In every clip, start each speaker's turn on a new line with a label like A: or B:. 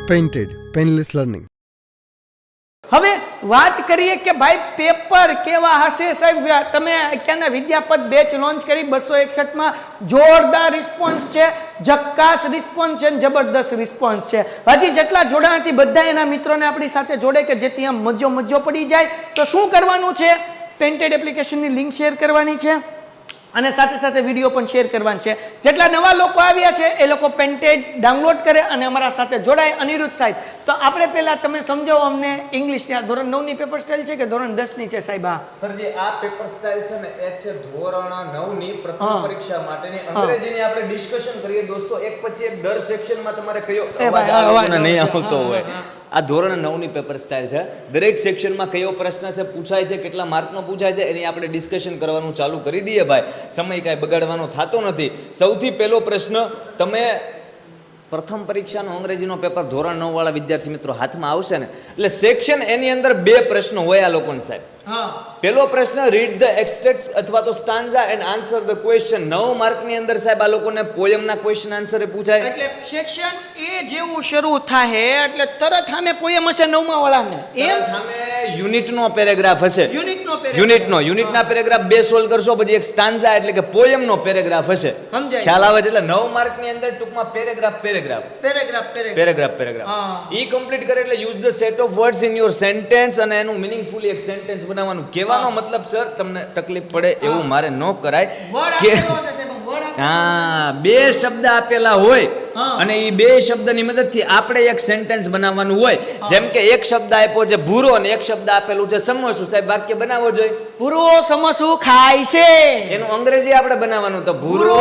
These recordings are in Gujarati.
A: Painted painless learning.
B: હવે વાત કરીએ કે ભાઈ પેપર કેવા હશે સાહેબ. તમે અત્યારના વિદ્યાપત બેચ લોન્ચ કરી 261 જોરદાર રિસ્પોન્સ છે, જક્કાસ રિસ્પોન્સ છે, જબરદસ્ત રિસ્પોન્સ છે. હજી જેટલા જોડાણથી બધા એના મિત્રોને આપણી સાથે જોડે કે જેથી આમ મજો પડી જાય. તો શું કરવાનું છે? પેઇન્ટેડ એપ્લિકેશનની લિંક શેર કરવાની છે અને સાથે સાથે વિડીયો પણ શેર કરવાનો છે. જેટલા નવા લોકો આવ્યા છે એ લોકો પેઇન્ટેડ ડાઉનલોડ કરે અને અમારા સાથે જોડાય. અનિરુદ્ધ સાહેબ, તો આપણે પહેલા તમે સમજાવો અમને ઇંગ્લિશની. આ ધોરણ 9 ની પેપર સ્ટાઇલ છે કે ધોરણ 10 ની છે સાહેબ?
C: સરજી, આ પેપર સ્ટાઇલ છે ને એ છે ધોરણ 9 ની પ્રથમ પરીક્ષા માટેની. અંગ્રેજીની આપણે ડિસ્કશન કરીએ દોસ્તો, એક પછી એક દર સેક્શનમાં તમારે કયો અવાજ નહીં આવતો હોય. આ ધોરણ 9 ની પેપર સ્ટાઇલ છે. દરેક સેક્શનમાં કયો પ્રશ્ન છે પૂછાય છે, કેટલા માર્કનો પૂછાય છે, એની આપણે ડિસ્કશન કરવાનું ચાલુ કરી દઈએ ભાઈ. સમય કાંઈ બગાડવાનો થતો નથી. સૌથી પહેલો પ્રશ્ન, તમે પ્રથમ પરીક્ષાનો અંગ્રેજીનો પેપર ધોરણ 9 વાળા વિદ્યાર્થી મિત્રો હાથમાં આવશે ને એટલે સેક્શન એની અંદર 2 પ્રશ્નો હોય આ લોકોને સાહેબ. પહેલો પ્રશ્ન, રીડ ધ એક્સટ્રેક્ટ્સ અથવા તો stanza and answer the question. 9 માર્કની અંદર સાહેબ આ લોકોને પોયમના ક્વેશ્ચન આન્સર પૂછાય.
B: એટલે સેક્શન એ જેવું શરૂ થાય એટલે તરત સામે પોયમ હશે 9મા વાળાને.
C: એમ સામે યુનિટનો પેરેગ્રાફ હશે. યુનિટના પેરેગ્રાફ 2 સોલ્વ કરશો, પછી એક સ્ટાન્ઝા એટલે કે પોયમનો પેરેગ્રાફ હશે.
B: સમજાય?
C: ખ્યાલ આવે છે? એટલે 9 માર્કની અંદર ટૂંકમાં પેરેગ્રાફ ઈ કમ્પ્લીટ કરે એટલે use the set of words in your sentence અને એનું મિનિંગફુલી એક સેન્ટેન્સ બનાવવાનું. કહેવાનો મતલબ સર તમને તકલીફ પડે એવું મારે ન કરાય કે હા 2 શબ્દ આપેલા હોય અને એ 2 શબ્દની મદદથી આપણે એક સેન્ટેન્સ બનાવવાનું હોય. જેમ કે એક શબ્દ આપ્યો છે ભૂરો અને એક શબ્દ આપેલું છે સમોસું. સાહેબ વાક્ય બનાવવો જોઈએ.
B: ભૂરો સમોસું ખાય છે,
C: એનું અંગ્રેજી આપણે બનાવવાનું. તો ભૂરો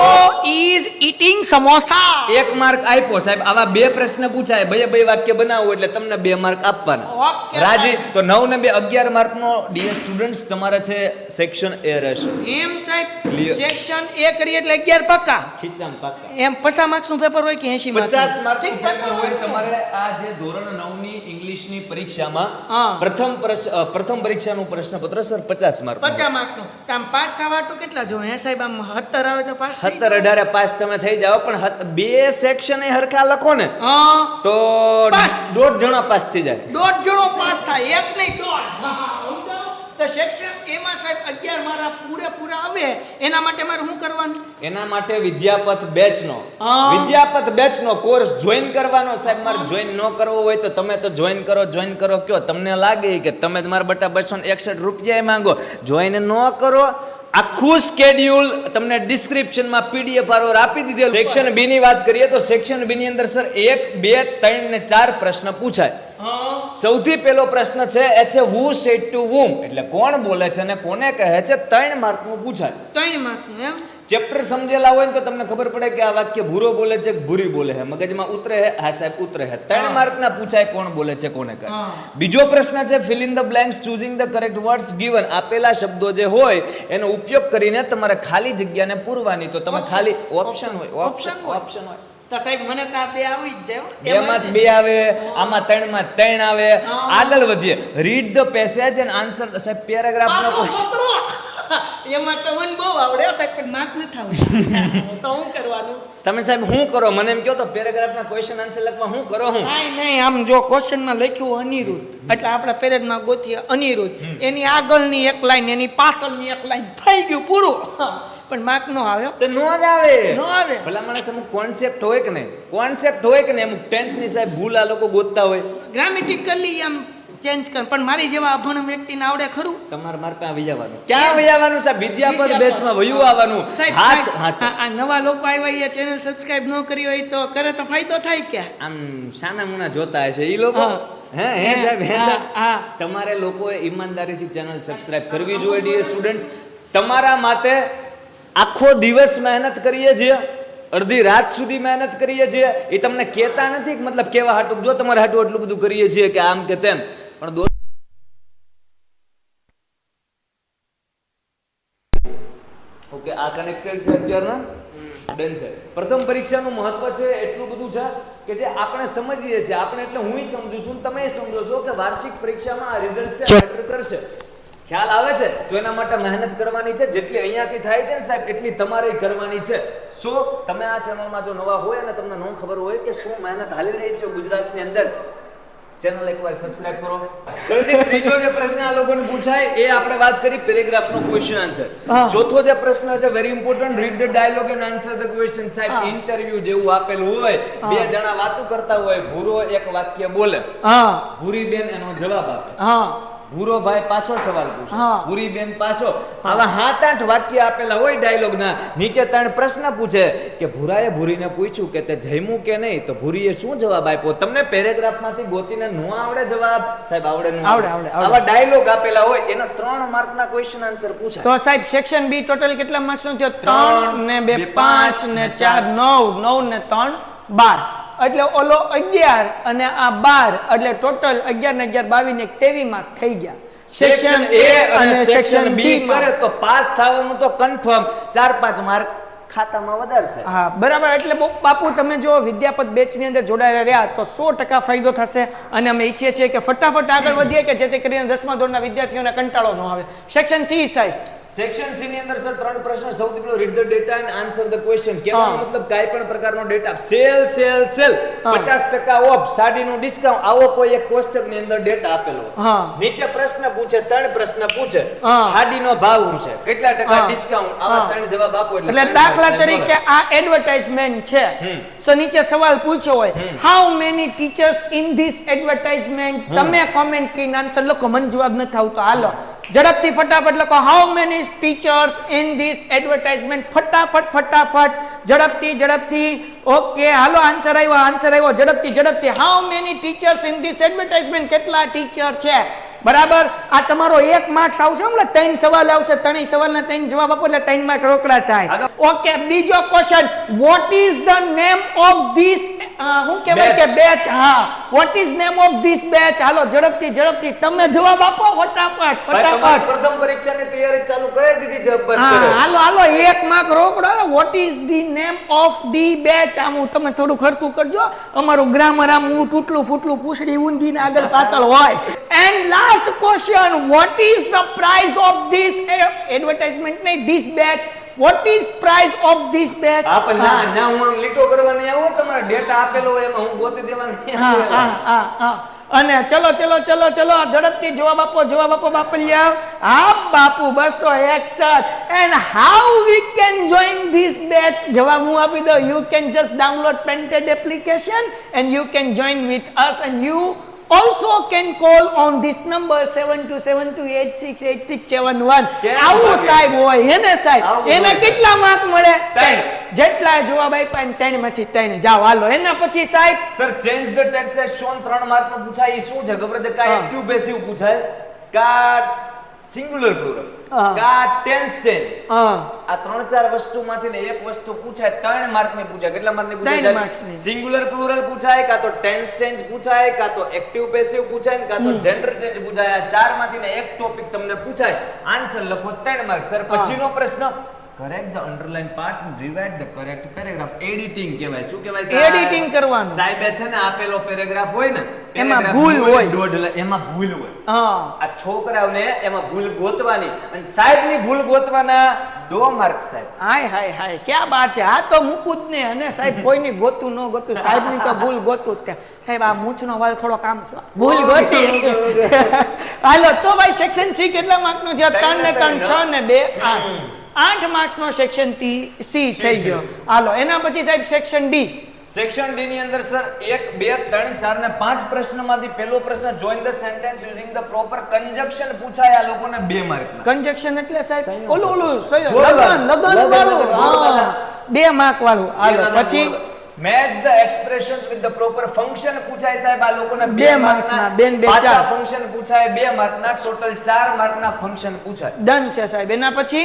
B: ઇઝ ઈટિંગ સમોસા.
C: 1 માર્ક આપ્યો સાહેબ. આવા 2 પ્રશ્ન પૂછાય, 2 વાક્ય બનાવવું એટલે તમને 2 માર્ક આપવાના. રાજી? તો 9 ને 2 11 માર્કનો ડીએર સ્ટુડન્ટ્સ તમારે છે સેક્શન એ રહેશે.
B: એમ સાહેબ? સેક્શન એ કરીએ એટલે 11 પાકા
C: ખીચામ પાકા.
B: એમ 50 માર્ક્સનું પેપર હોય કે 80 માર્ક્સ?
C: 50 માર્કનું પેપર હોય. તમારે આ જે ધોરણ 9 ની ઇંગ્લિશની પરીક્ષામાં પ્રથમ પરીક્ષાનું પ્રશ્નપત્ર સર 50 માર્ક.
B: 50 માર્કનું. આમ પાસ થવા તો કેટલા જોવે હે સાહેબ? આમ 17 આવે તો પાસ?
C: 17 18 પાસ તમે થઈ જાઓ, પણ 2 સેક્શન એ હરખા લખો ને તો 1.5 જણા પાસ થઈ જાય.
B: 1.5 જણો પાસ થાય, એક નહીં 1.5. તો સેક્શન એમાં સાહેબ 11 મારા પૂરેપૂરા આવે. એના માટે મારે શું કરવાનું?
C: એના માટે વિદ્યાપત બેચનો કોર્સ જોઈન કરવાનો સાહેબ. મારે જોઈન ન કરવો હોય તો તમે તો જોઈન કરો કયો. તમને લાગે કે તમે તમારા બટા 261 રૂપિયા માંગો, જોઈન ન કરો. આખું સ્કેડ્યુલ તમને ડિસ્ક્રિપ્શનમાં PDF આરોર આપી દીધેલું. સેક્શન B ની વાત કરીએ તો સેક્શન B ની અંદર સર 1 2 3 ને 4 પ્રશ્ન પૂછાય. સૌથી પહેલો પ્રશ્ન છે એ છે who said to whom, એટલે કોણ બોલે છે અને કોને કહે છે. 3 માર્કનું પૂછાય. 3 માર્કનું. એમ ચેપ્ટર સમજેલા હોય ને તો તમને ખબર પડે કે આ વાક્ય ભૂરો બોલે છે કે ભૂરી બોલે છે. મગજમાં ઉતરે છે? હા સાહેબ ઉતરે છે. 3 માર્કના પૂછાય કોણ બોલે છે કોને કહે. બીજો પ્રશ્ન છે fill in the blanks choosing the correct words given. આપેલા શબ્દો જે હોય એનો ઉપયોગ કરીને તમારે ખાલી જગ્યાને પૂરવાની. તો તમે ખાલી ઓપ્શન હોય.
B: તો સાહેબ મને તો આ 2 આવી જ જાય.
C: એમાંથી 2 આવે, આમાં 3 માં 3 આવે. આગળ વધીએ. Read the passage and answer. સાહેબ પેરેગ્રાફનો ક્વેશ્ચન
B: એમાં તો મને બહુ આવડે સાહેબ, પણ માર્ક ન થાવ તો શું કરવાનું?
C: તમે સાહેબ શું કરો મને એમ કહો તો પેરેગ્રાફના ક્વેશ્ચન આન્સર લખવા શું કરો?
B: નહીં આમ જો ક્વેશ્ચનમાં લખ્યું અનિરુદ્ધ એટલે આપણા પેરેજમાં ગોતીએ અનિરુદ્ધ, એની આગળની એક લાઈન એની પાછળની એક લાઈન થઈ ગયું પૂરું. પણ માર્ક નો આવે
C: તો નો જ આવે. ભલા માણસ અમુક કોન્સેપ્ટ હોય કે નહીં, અમુક ટેન્સ ની સાહેબ ભૂલ આ લોકો ગોતતા હોય.
B: ગ્રામેટિકલી આમ ચેન્જ કર. પણ મારી જેવા અભણ વ્યક્તિને આવડે ખરું?
C: તમારા માર્ક ક્યાં વજાવાનું? ક્યાં વજાવાનું સાહેબ? વિદ્યાપત બેચમાં વયું આવવાનું.
B: આ નવા લોકો આવ્યા એ ચેનલ સબસ્ક્રાઇબ ન કરી હોય તો કરે તો ફાયદો થાય કે?
C: આમ સાના મુના જોતા હશે ઈ લોકો. હે સાહેબ તમારે લોકોએ ઈમાનદારીથી ચેનલ સબસ્ક્રાઇબ કરવી જોઈએ. ડીયર સ્ટુડન્ટ્સ, તમારા માટે આખો દિવસ મહેનત કરીએ છીએ, અડધી રાત સુધી મહેનત કરીએ છીએ. એ તમને કહેતા નથી મતલબ કેવા હાટું જો તમારે હાટું એટલું બધું કરીએ છીએ કે આમ કે તેમ, પણ ઓકે આ કનેક્ટેડ છે અત્યારના ડન છે. પ્રથમ પરીક્ષાનું મહત્વ છે એટલું બધું છે કે જે આપણે સમજીએ છીએ. આપણે એટલે હું સમજુ છું, તમે સમજો છો કે વાર્ષિક પરીક્ષામાં આ રિઝલ્ટ છે મેટર કરશે. ખ્યાલ આવે છે? તો એના માટે મહેનત કરવાની છે. જેટલી અહીંયાથી થાય છે ને સાહેબ એટલી તમારે કરવાની છે. સો તમે આ ચેનલમાં જો નવા હોય અને તમને ન ખબર હોય કે શું મહેનત હાલી રહી છે ગુજરાતની અંદર, ચેનલ એકવાર સબસ્ક્રાઇબ કરો. સરજી ત્રીજો જે પ્રશ્ન આ લોકોને પૂછાય એ આપણે વાત કરી પેરેગ્રાફનો ક્વેશ્ચન આન્સર. ચોથો જે પ્રશ્ન છે very important, read the dialogue and answer the question. સાહેબ ઇન્ટરવ્યુ જેવું આપેલું હોય, બે જણા વાતો કરતા હોય, ભૂરો એક વાક્ય બોલે, ભૂરી બેન એનો જવાબ આપે, ભૂરો ભાઈ પાછો સવાલ પૂછે, ભૂરી બેન પાછો. આવા 7-8 વાક્ય આપેલા હોય ડાયલોગ ના. નીચે 3 પ્રશ્ન પૂછે કે ભૂરાએ ભૂરીને પૂછ્યું કે તે જમ્યું કે નહીં, તો ભૂરીએ શું જવાબ આપ્યો. તમને પેરેગ્રાફ માંથી ગોતીને ન આવડે જવાબ, સાહેબ આવડે ન આવડે. આવા ડાયલોગ આપેલા હોય એનો 3 માર્કના ક્વેશ્ચન આન્સર પૂછાય.
B: તો સાહેબ સેક્શન બી ટોટલ કેટલા માર્ક્સ નો થયો? 3 ને 2 5 ને 4 9, 9 ને 3 12. એટલે ઓલો 11 અને આ 12 એટલે ટોટલ 11 ને 11 22 ને 23 માર્ક થઈ ગયા.
C: સેક્શન એ અને સેક્શન બી કરે તો પાસ થવાનું તો કન્ફર્મ, 4-5 માર્ક ખાતામાં વધારશે.
B: હા બરાબર. એટલે બાપુ તમે જો વિદ્યાપત બેચ ની અંદર જોડાયેલા રહ્યા તો 100% ફાયદો થશે. અને અમે ઈચ્છીએ છીએ કે ફટાફટ આગળ વધીએ કે જેથી કરીને 10મા ધોરણના વિદ્યાર્થીઓને કંટાળો ન આવે. સેક્શન સી સાહેબ,
C: સેક્શન સી ની અંદર સર 3 પ્રશ્ન. સૌથી પહેલો read the data and answer the question. કહેવાનો મતલબ કાઈ પણ પ્રકારનો data, sale sale sale 50% off, સાડીનું ડિસ્કાઉન્ટ, આવો કોઈ એક કોષ્ટક ની અંદર ડેટા આપેલો. નીચે પ્રશ્ન પૂછે, 3 પ્રશ્ન પૂછે, સાડીનો ભાવ શું છે, કેટલા ટકા ડિસ્કાઉન્ટ, આવા 3 જવાબ આપો.
B: એટલે દાખલા તરીકે આ એડવર્ટાઇઝમેન્ટ છે, સો નીચે સવાલ પૂછ્યો હોય, how many teachers in this advertisement. તમે કોમેન્ટ કરીને આન્સર લખો, મને જવાબ નથી આવતો, હાલો ઝડપથી ફટાફટ લખો, how many teachers in this advertisement. ફટાફટ ઝડપથી. ઓકે હાલો આન્સર આવ્યો ઝડપથી. How many teachers in this advertisement. કેટલા ટીચર છે? બરાબર. આ તમારો 1 માર્ક્સ આવશે, હમણાં 3 સવાલ આવશે, 3 સવાલના 3 જવાબ આપો એટલે 3 માર્ક રોકડા થાય. ઓકે બીજો question, what is the name of this, શું કહેવાય કે batch. What is name of this batch. હાલો ઝડપથી તમે જવાબ આપો ફટાફટ.
C: પ્રથમ પરીક્ષાની તૈયારી ચાલુ કરી દીધી છે બસ.
B: હાલો 1 માર્ક રોકડો. What is the name of the batch. આમ તમે થોડું ખર્ચું કરજો, અમારું ગ્રામર આમ તૂટલું ફૂટલું પૂછડી ઊંધી ને આગળ પાછળ હોય. And last question, what is the price of this advertisement નહીં, this batch, what is price of this batch.
C: ના હું લીટો કરવાની આવો, તમારો ડેટા આપેલો હોય એમાં હું ગોતી દેવાની.
B: અને ચલો ઝડપથી જવાબ આપો બાપલિયા. બાપુ 261. and how we can join this batch. જવાબ હું આપી દઉં, you can just download Pented application and you can join with us, and you also can call on this number 7272868671. આવું સાહેબ હોય હેને સાહેબ. એને કેટલા માર્ક મળે? 3. જેટલા જવાબ આપ્યા ને 3 માંથી 3 જાવ. હાલો એના પછી સાહેબ
C: sir change the tax as shown 3 mark નું પૂછાય. એ શું છે ખબર છે? કા એક્ટિવ પેસિવ પૂછાય, કા સિંગ્યુલર પ્લુરલ, કા ટેન્સ ચેન્જ. આ 3-4 વસ્તુમાંથી ને એક વસ્તુ પૂછાય, 3 માર્ક ની પૂછાય. કેટલા માર્ક ની પૂછાય? સિંગ્યુલર પ્લુરલ પૂછાય, કા તો ટેન્સ ચેન્જ પૂછાય, કા તો એક્ટિવ પેસિવ પૂછાય, કા તો જેન્ડર ચેન્જ પૂછાય. આ 4 માંથી ને એક ટોપિક તમને પૂછાય, આન્સર લખો 3 માર્ક. સર પછીનો પ્રશ્ન, correct the underline part and rewrite the correct paragraph. Editing કહેવાય. શું કહેવાય સાહેબ?
B: એડિટિંગ કરવાનું.
C: સાહેબે છે ને આપેલો પેરેગ્રાફ હોય ને
B: એમાં ભૂલ હોય,
C: એમાં ભૂલ હોય. આ છોકરાઓને એમાં ભૂલ ગોતવાની, અને સાહેબની ભૂલ ગોતવાના 2 માર્ક સાહેબ.
B: હાય ક્યાં બાત છે. આ તો મૂકું જ ને. અને સાહેબ કોઈની ગોતું ન ગોતું, સાહેબની તો ભૂલ ગોતું જ. સાહેબ આ મૂછનો વાલ થોડો કામ છે, ભૂલ ગોતી. હાલો તો ભાઈ સેક્શન સી કેટલા માર્ક નો છે? 3 ને 3 6 ને 2 8. 8 માર્ક્સ નો સેક્શન સી થઈ ગયો. હાલો એના પછી સાહેબ સેક્શન ડી.
C: સેક્શન ડી ની અંદર સર 1 2 3 4 ને 5 પ્રશ્નમાંથી પહેલો પ્રશ્ન join the sentence using the proper conjunction પૂછાય. આ લોકોને 2 માર્ક ના.
B: કન્જક્શન એટલે સાહેબ ઓલું લગન વાળું 2 માર્ક વાળું. હાલો પછી
C: match the expressions with the proper function પૂછાય. સાહેબ આ લોકોને
B: 2 માર્ક્સ ના. 2 4
C: ફંક્શન પૂછાય, 2 માર્ક ના. ટોટલ 4 માર્ક ના ફંક્શન પૂછાય.
B: ડન છે સાહેબ. એના પછી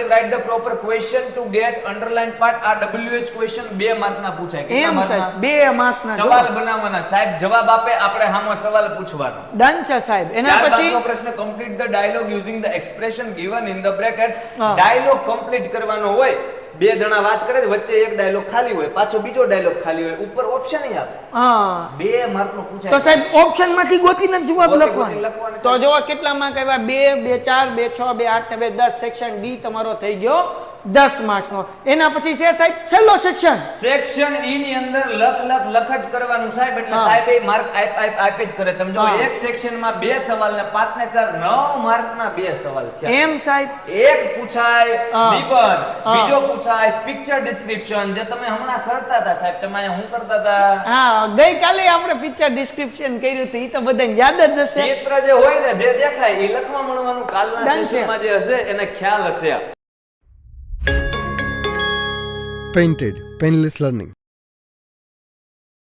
C: write the proper question two gate underline part. આ WH ક્વેશ્ચન 2 માર્ક ના પૂછાય. કેટલા માર્ક ના?
B: 2 માર્ક ના.
C: સવાલ બનાવવાના સાહેબ, જવાબ આપે, આપણે હામો સવાલ પૂછવાનો.
B: ડન છે સાહેબ. એના પછી
C: પ્રશ્ન complete the dialogue using the expression given in the brackets. Dialogue complete કરવાનો હોય બે જણા વાત કરે ને, વચ્ચે એક ડાયલોગ ખાલી હોય, પાછો બીજો ડાયલોગ ખાલી હોય, ઉપર ઓપ્શન આપે,
B: હા
C: 2 માર્ક નો
B: તો
C: પૂછાય.
B: સાહેબ ઓપ્શન માંથી ગોતીને જ જવાબ
C: ગોતી
B: લખવાનો.
C: લખવાનો.
B: તો જો કેટલા માર્ક આવ્યા? 2, 2, 4, 2, 6, 2, 8 ને 2, 10. સેક્શન ડી તમારો થઈ ગયો 10 માર્ક્સ નો. એના પછી છે સાહેબ છેલ્લો સેક્શન.
C: સેક્શન ઈ ની અંદર લખ જ કરવાનું સાહેબ, એટલે
B: હા.
C: સાહેબ એ માર્ક આપે જ કરે. તમે જો
B: હા.
C: એક સેક્શન માં 2 સવાલ ને 5 ને 4 9 માર્ક ના 2 સવાલ છે.
B: એમ સાહેબ?
C: એક પૂછાય
B: હા.
C: નિબંધ,
B: હા.
C: બીજો પૂછાય પિક્ચર ડિસ્ક્રિપ્શન, જે તમે હમણાં કરતા હતા સાહેબ. તમે અહીંયા શું કરતા હતા?
B: હા, ગઈકાલે આપણે પિક્ચર ડિસ્ક્રિપ્શન કર્યું હતું, એ તો બધાને યાદ જ હશે.
C: ચિત્ર જે હોય ને, જે દેખાય એ લખવા મળવાનું. કાલના
B: Done છે.
C: સેશનમાં જે હશે એને ખ્યાલ હશે.
A: Painted Painless Learning.